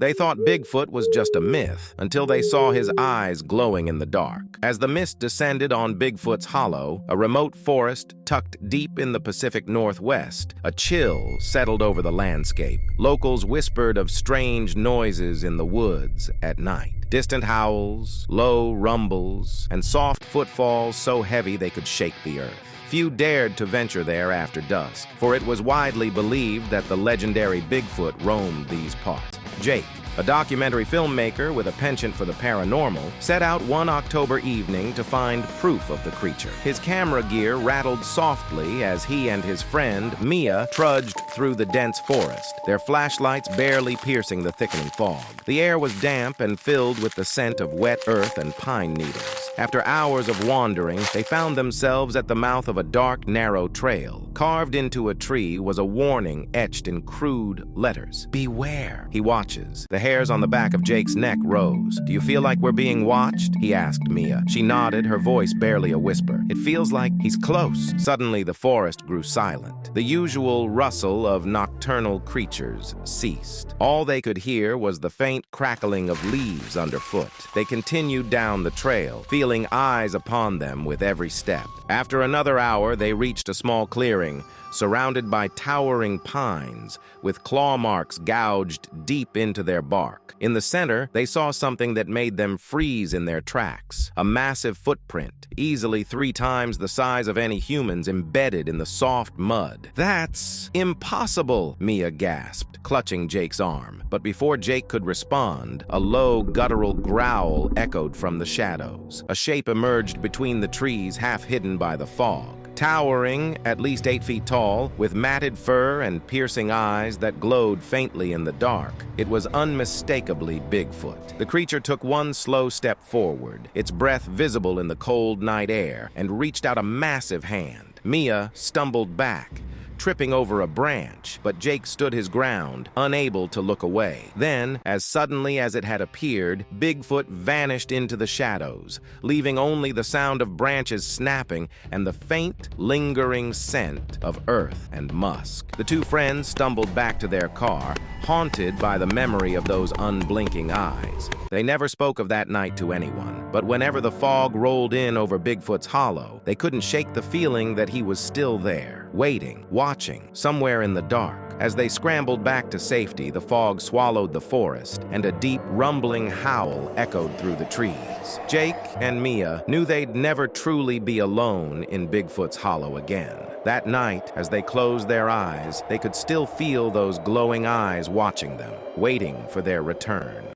They thought Bigfoot was just a myth until they saw his eyes glowing in the dark. As the mist descended on Bigfoot's hollow, a remote forest tucked deep in the Pacific Northwest, a chill settled over the landscape. Locals whispered of strange noises in the woods at night. Distant howls, low rumbles, and soft footfalls so heavy they could shake the earth. Few dared to venture there after dusk, for it was widely believed that the legendary Bigfoot roamed these parts. Jake, a documentary filmmaker with a penchant for the paranormal, set out one October evening to find proof of the creature. His camera gear rattled softly as he and his friend, Mia, trudged through the dense forest, their flashlights barely piercing the thickening fog. The air was damp and filled with the scent of wet earth and pine needles. After hours of wandering, they found themselves at the mouth of a dark, narrow trail. Carved into a tree was a warning etched in crude letters. "Beware." He watches. The hairs on the back of Jake's neck rose. "Do you feel like we're being watched?" he asked Mia. She nodded, her voice barely a whisper. "It feels like he's close." Suddenly, the forest grew silent. The usual rustle of nocturnal creatures ceased. All they could hear was the faint crackling of leaves underfoot. They continued down the trail, feeling eyes upon them with every step. After another hour, they reached a small clearing, surrounded by towering pines, with claw marks gouged deep into their bark. In the center, they saw something that made them freeze in their tracks. A massive footprint, easily 3 times the size of any humans, embedded in the soft mud. "That's impossible," Mia gasped, clutching Jake's arm. But before Jake could respond, a low, guttural growl echoed from the shadows. A shape emerged between the trees, half hidden by the fog. Towering, at least 8 feet tall, with matted fur and piercing eyes that glowed faintly in the dark, it was unmistakably Bigfoot. The creature took one slow step forward, its breath visible in the cold night air, and reached out a massive hand. Mia stumbled back, tripping over a branch, but Jake stood his ground, unable to look away. Then, as suddenly as it had appeared, Bigfoot vanished into the shadows, leaving only the sound of branches snapping and the faint, lingering scent of earth and musk. The two friends stumbled back to their car, haunted by the memory of those unblinking eyes. They never spoke of that night to anyone, but whenever the fog rolled in over Bigfoot's hollow, they couldn't shake the feeling that he was still there, waiting, watching, somewhere in the dark. As they scrambled back to safety, the fog swallowed the forest, and a deep, rumbling howl echoed through the trees. Jake and Mia knew they'd never truly be alone in Bigfoot's hollow again. That night, as they closed their eyes, they could still feel those glowing eyes watching them, waiting for their return.